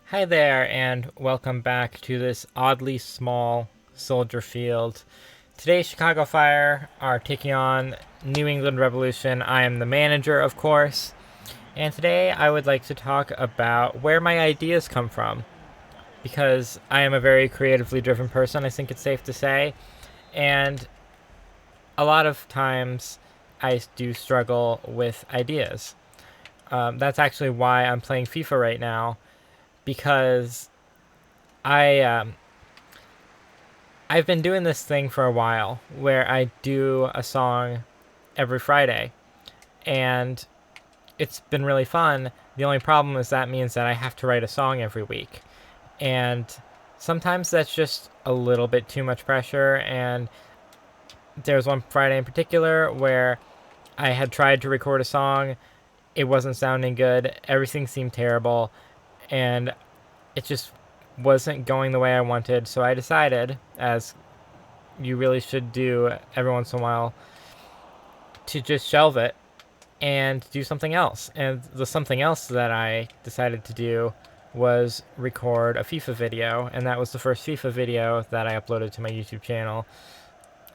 Hi there, and welcome back to this oddly small Soldier Field. Today, Chicago Fire are taking on New England Revolution. I am the manager, of course, and today I would like to talk about where my ideas come from because I am a very creatively driven person, I think it's safe to say, and a lot of times I do struggle with ideas. That's actually why I'm playing FIFA right now because I I've been doing this thing for a while where I do a song every Friday, and it's been really fun. The only problem is that means that I have to write a song every week, and sometimes that's just a little bit too much pressure. And there's one Friday in particular where I had tried to record a song, it wasn't sounding good, everything seemed terrible, and it just wasn't going the way I wanted. So I decided, as you really should do every once in a while, to just shelve it and do something else. And the something else that I decided to do was record a FIFA video, and that was the first FIFA video that I uploaded to my YouTube channel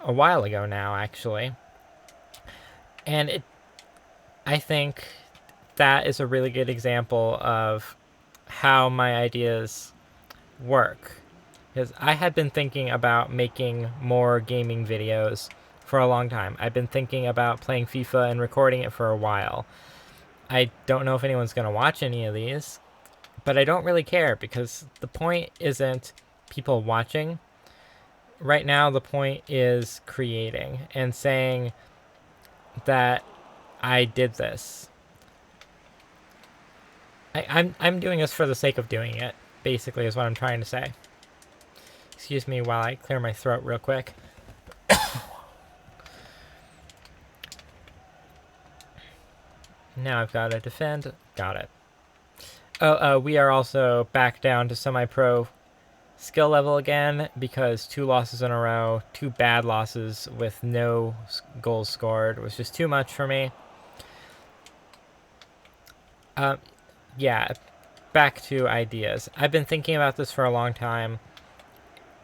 a while ago now, actually. And I think that is a really good example of how my ideas work. Because I had been thinking about making more gaming videos for a long time. I've been thinking about playing FIFA and recording it for a while. I don't know if anyone's going to watch any of these, but I don't really care because the point isn't people watching. Right now, the point is creating and saying that I did this. I'm doing this for the sake of doing it, basically, is what I'm trying to say. Excuse me while I clear my throat real quick. Now I've got to defend. Got it. We are also back down to semi-pro skill level again because 2 losses in a row, 2 bad losses with no goals scored was just too much for me. Um, yeah, back to ideas. I've been thinking about this for a long time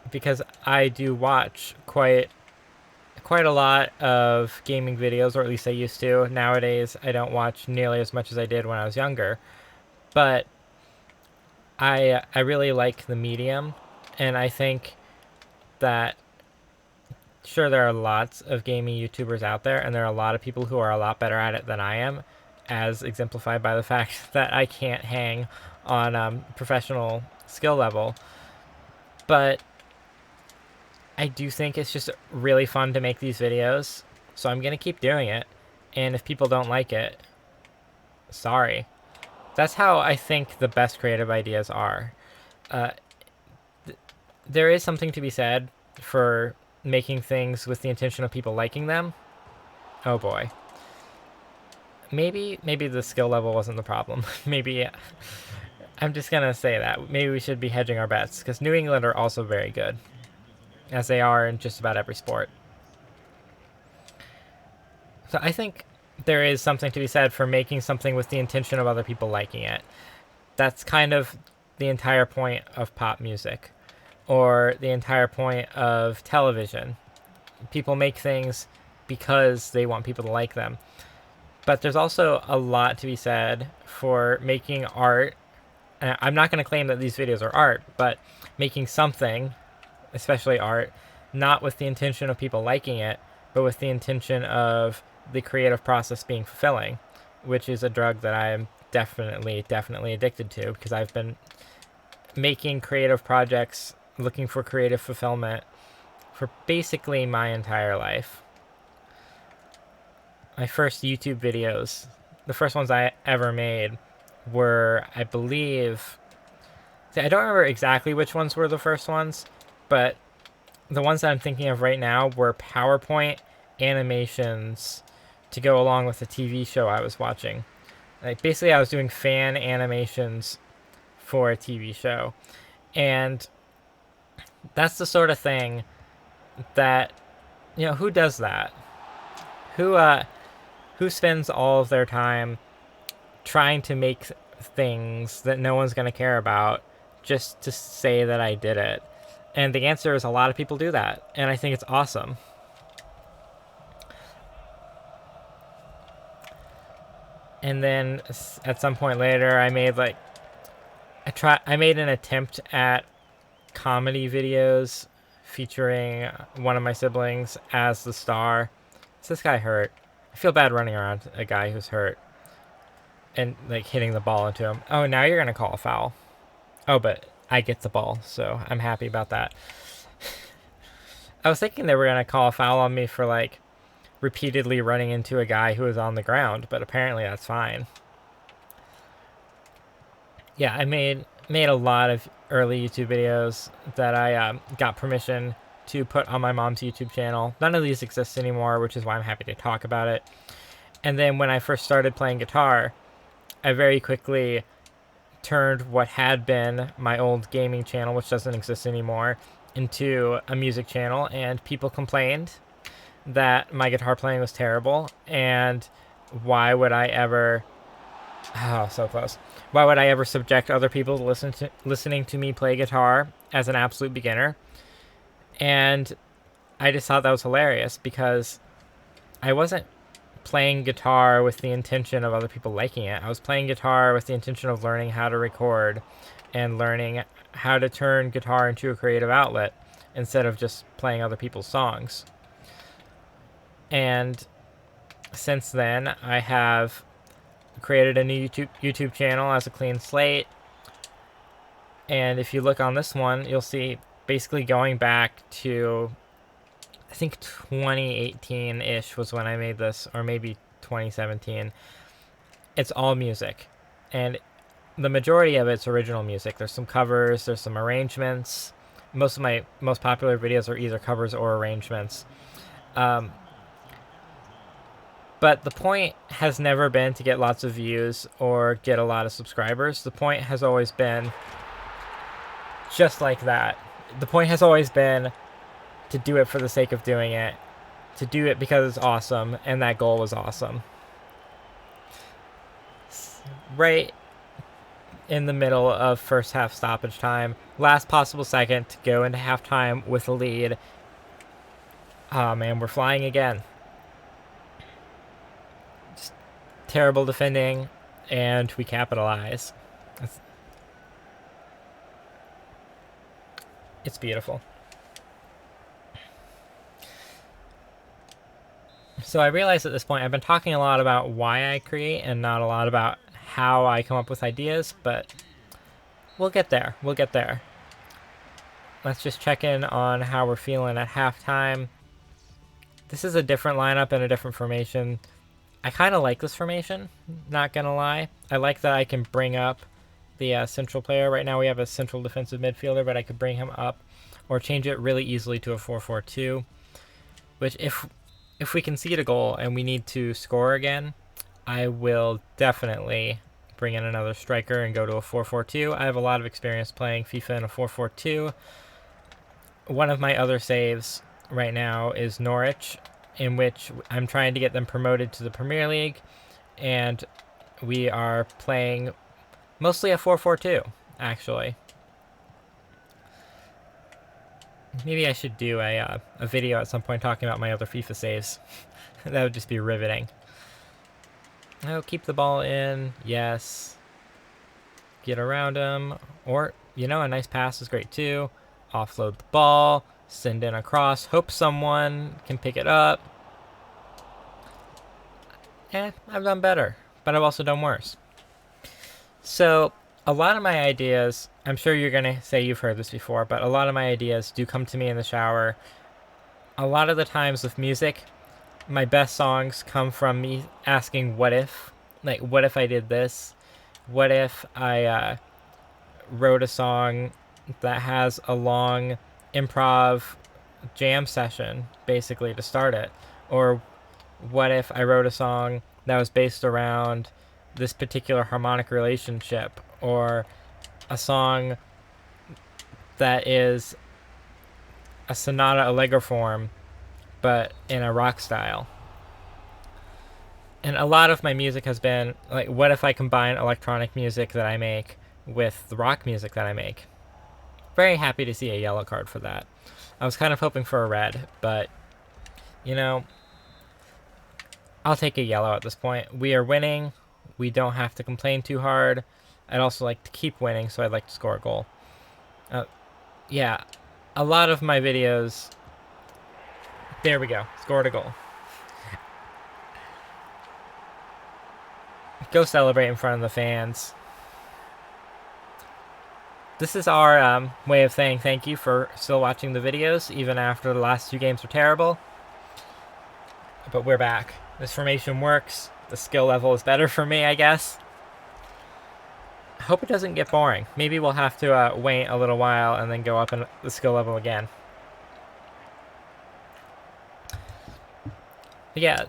because I do watch quite a lot of gaming videos, or at least I used to. Nowadays, I don't watch nearly as much as I did when I was younger, but I really like the medium, and I think that sure there are lots of gaming YouTubers out there, and there are a lot of people who are a lot better at it than I am, as exemplified by the fact that I can't hang on professional skill level. But I do think it's just really fun to make these videos, so I'm gonna keep doing it. And if people don't like it, sorry. That's how I think the best creative ideas are. Uh, there is something to be said for making things with the intention of people liking them. Oh boy. Maybe the skill level wasn't the problem. Maybe I'm just gonna say that. Maybe we should be hedging our bets because New England are also very good, as they are in just about every sport. So I think there is something to be said for making something with the intention of other people liking it. That's kind of the entire point of pop music, or the entire point of television. People make things because they want people to like them. But there's also a lot to be said for making art. I'm not going to claim that these videos are art, but making something, especially art, not with the intention of people liking it, but with the intention of the creative process being fulfilling, which is a drug that I am definitely addicted to because I've been making creative projects, looking for creative fulfillment for basically my entire life. My first YouTube videos, the first ones I ever made, were, I believe, I don't remember exactly which ones were the first ones, but the ones that I'm thinking of right now were PowerPoint animations to go along with the TV show I was watching. Like basically, I was doing fan animations for a TV show, and that's the sort of thing that who does that? Who who spends all of their time trying to make things that no one's gonna care about just to say that I did it. And the answer is a lot of people do that, and I think it's awesome. And then at some point later, I made an attempt at comedy videos featuring one of my siblings as the star. Is this guy hurt? I feel bad running around a guy who's hurt and like hitting the ball into him. Oh, now you're gonna call a foul. Oh, but I get the ball, so I'm happy about that. I was thinking they were gonna call a foul on me for like repeatedly running into a guy who was on the ground, but apparently that's fine. Yeah, I made a lot of early YouTube videos that I got permission to put on my mom's YouTube channel. None of these exist anymore, which is why I'm happy to talk about it. And then when I first started playing guitar, I very quickly turned what had been my old gaming channel, which doesn't exist anymore, into a music channel, and people complained that my guitar playing was terrible, and why would I ever... Oh, so close. Why would I ever subject other people to listening to me play guitar as an absolute beginner? And I just thought that was hilarious, because I wasn't playing guitar with the intention of other people liking it. I was playing guitar with the intention of learning how to record and learning how to turn guitar into a creative outlet instead of just playing other people's songs. And since then, I have created a new YouTube channel as a clean slate. And if you look on this one, you'll see basically going back to, I think 2018-ish was when I made this, or maybe 2017. It's all music. And the majority of it's original music. There's some covers, there's some arrangements. Most of my most popular videos are either covers or arrangements. But the point has never been to get lots of views or get a lot of subscribers. The point has always been just like that. The point has always been to do it for the sake of doing it, to do it because it's awesome, and that goal was awesome. Right in the middle of first half stoppage time, last possible second to go into halftime with a lead. Oh man, we're flying again. Just terrible defending, and we capitalize. It's beautiful. So I realized at this point I've been talking a lot about why I create and not a lot about how I come up with ideas, but we'll get there. We'll get there. Let's just check in on how we're feeling at halftime. This is a different lineup and a different formation. I kind of like this formation, not gonna lie. I like that I can bring up the central player. Right now we have a central defensive midfielder, but I could bring him up or change it really easily to a 4-4-2, which if we concede a goal and we need to score again, I will definitely bring in another striker and go to a 4-4-2. I have a lot of experience playing FIFA in a 4-4-2. One of my other saves right now is Norwich, in which I'm trying to get them promoted to the Premier League, and we are playing mostly a 4-4-2, actually. Maybe I should do a video at some point talking about my other FIFA saves. That would just be riveting. Oh, keep the ball in. Yes. Get around him. Or, you know, a nice pass is great too. Offload the ball. Send in a cross. Hope someone can pick it up. I've done better. But I've also done worse. So, a lot of my ideas, I'm sure you're going to say you've heard this before, but a lot of my ideas do come to me in the shower. A lot of the times with music, my best songs come from me asking what if. Like, what if I did this? What if I wrote a song that has a long improv jam session, basically, to start it? Or what if I wrote a song that was based around this particular harmonic relationship? Or a song that is a sonata allegro form, but in a rock style. And a lot of my music has been, like, what if I combine electronic music that I make with the rock music that I make? very happy to see a yellow card for that. I was kind of hoping for a red, but, you know, I'll take a yellow at this point. We are winning. We don't have to complain too hard. I'd also like to keep winning, so I'd like to score a goal. Yeah, a lot of my videos... There we go. Scored a goal. Go celebrate in front of the fans. This is our way of saying thank you for still watching the videos, even after the last 2 games were terrible. But we're back. This formation works. The skill level is better for me, I guess. I hope it doesn't get boring. Maybe we'll have to wait a little while and then go up in the skill level again. But yeah,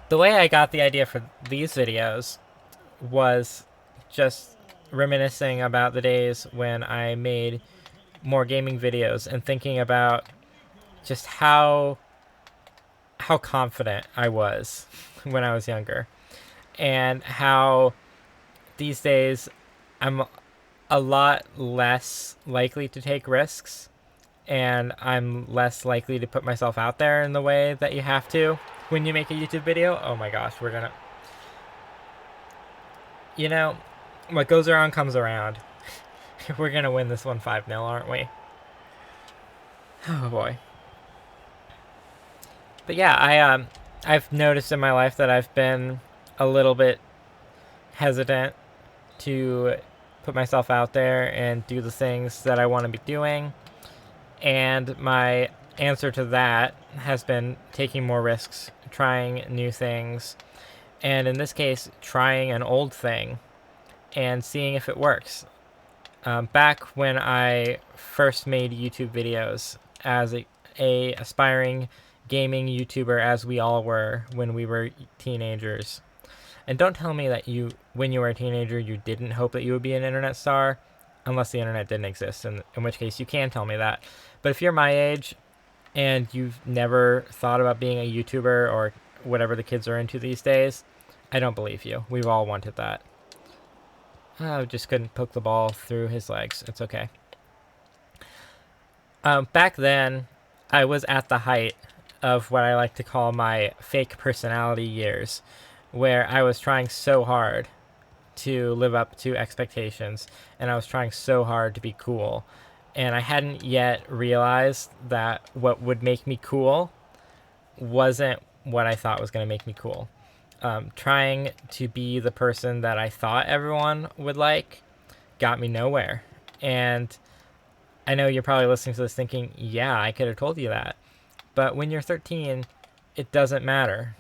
the way I got the idea for these videos was just reminiscing about the days when I made more gaming videos and thinking about just how confident I was when I was younger, and how these days I'm a lot less likely to take risks, and I'm less likely to put myself out there in the way that you have to when you make a YouTube video. Oh my gosh, we're gonna... You know, what goes around comes around. We're gonna win this one 5-0, aren't we? Oh boy. But yeah, I've noticed in my life that I've been a little bit hesitant to put myself out there and do the things that I want to be doing. And my answer to that has been taking more risks, trying new things, and in this case, trying an old thing and seeing if it works. Back when I first made YouTube videos as a aspiring gaming YouTuber, as we all were when we were teenagers. And don't tell me that when you were a teenager, you didn't hope that you would be an internet star, unless the internet didn't exist, in which case you can tell me that. But if you're my age and you've never thought about being a YouTuber or whatever the kids are into these days, I don't believe you. We've all wanted that. I just couldn't poke the ball through his legs. It's okay. Back then, I was at the height of what I like to call my fake personality years, where I was trying so hard to live up to expectations, and I was trying so hard to be cool. And I hadn't yet realized that what would make me cool wasn't what I thought was going to make me cool. Trying to be the person that I thought everyone would like got me nowhere. And I know you're probably listening to this thinking, yeah, I could have told you that. But when you're 13, it doesn't matter.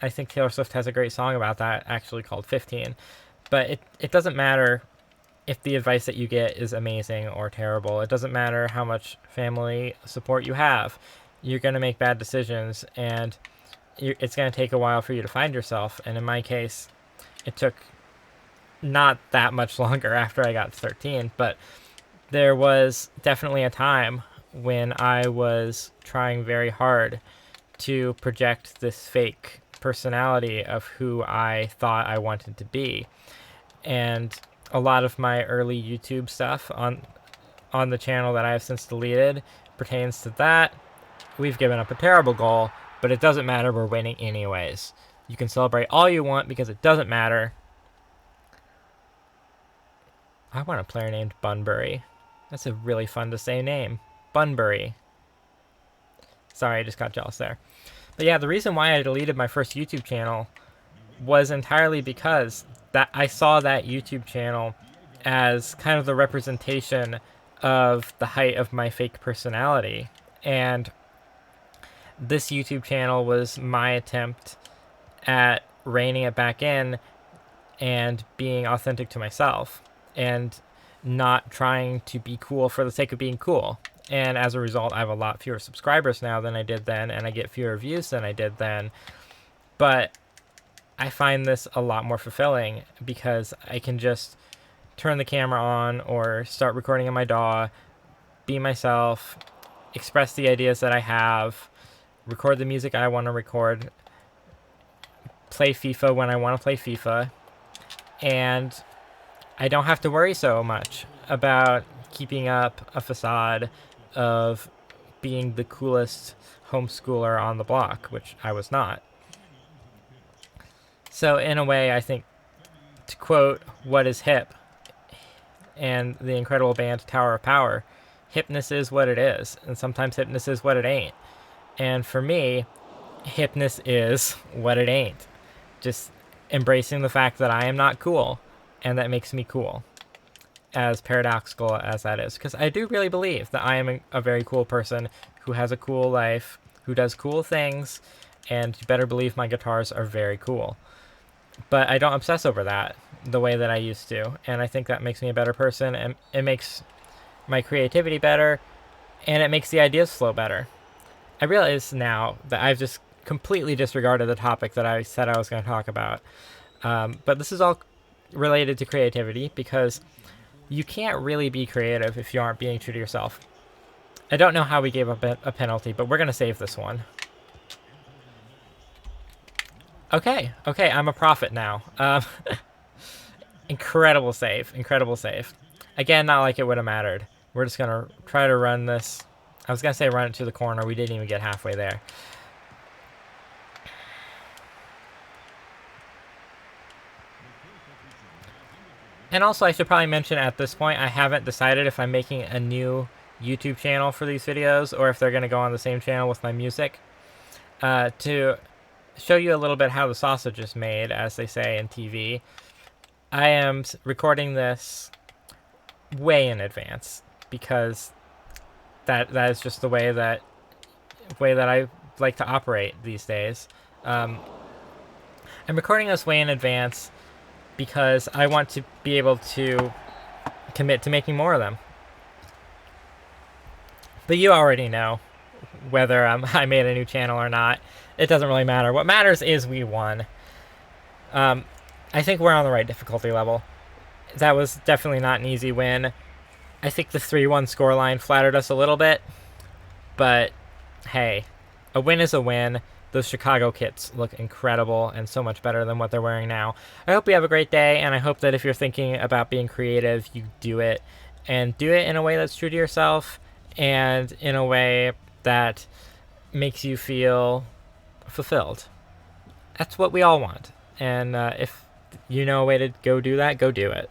I think Taylor Swift has a great song about that, actually called 15. But it doesn't matter if the advice that you get is amazing or terrible. It doesn't matter how much family support you have. You're going to make bad decisions, and it's going to take a while for you to find yourself. And in my case, it took not that much longer after I got to 13, but there was definitely a time when I was trying very hard to project this fake personality of who I thought I wanted to be. And a lot of my early YouTube stuff on the channel that I have since deleted pertains to that. We've given up a terrible goal, but it doesn't matter, we're winning anyways. You can celebrate all you want because it doesn't matter. I want a player named Bunbury. That's a really fun to say name. Bunbury. Sorry, I just got jealous there. But yeah, the reason why I deleted my first YouTube channel was entirely because that I saw that YouTube channel as kind of the representation of the height of my fake personality. And this YouTube channel was my attempt at reining it back in and being authentic to myself and not trying to be cool for the sake of being cool. And as a result, I have a lot fewer subscribers now than I did then, and I get fewer views than I did then. But I find this a lot more fulfilling because I can just turn the camera on or start recording in my DAW, be myself, express the ideas that I have, record the music I want to record, play FIFA when I want to play FIFA, and I don't have to worry so much about keeping up a facade of being the coolest homeschooler on the block, which I was not. So in a way, I think, to quote What Is Hip and the incredible band Tower of Power, hipness is what it is, and sometimes hipness is what it ain't. And for me, hipness is what it ain't. Just embracing the fact that I am not cool, and that makes me cool, as paradoxical as that is. Because I do really believe that I am a very cool person who has a cool life, who does cool things, and you better believe my guitars are very cool. But I don't obsess over that the way that I used to, and I think that makes me a better person, and it makes my creativity better, and it makes the ideas flow better. I realize now that I've just completely disregarded the topic that I said I was going to talk about. But this is all related to creativity, because you can't really be creative if you aren't being true to yourself. I don't know how we gave up a penalty, but we're going to save this one. Okay, I'm a prophet now. Incredible save. Again, not like it would have mattered. We're just going to try to run this. I was going to say run it to the corner. We didn't even get halfway there. And also, I should probably mention at this point, I haven't decided if I'm making a new YouTube channel for these videos or if they're going to go on the same channel with my music. To show you a little bit how the sausage is made, as they say in TV, I am recording this way in advance, because that is just the way that I like to operate these days. I'm recording this way in advance because I want to be able to commit to making more of them. But you already know whether I made a new channel or not. It doesn't really matter. What matters is we won. I think we're on the right difficulty level. That was definitely not an easy win. I think the 3-1 scoreline flattered us a little bit. But, hey, a win is a win. Those Chicago kits look incredible and so much better than what they're wearing now. I hope you have a great day, and I hope that if you're thinking about being creative, you do it. And do it in a way that's true to yourself, and in a way that makes you feel fulfilled. That's what we all want. And if you know a way to go do that, go do it.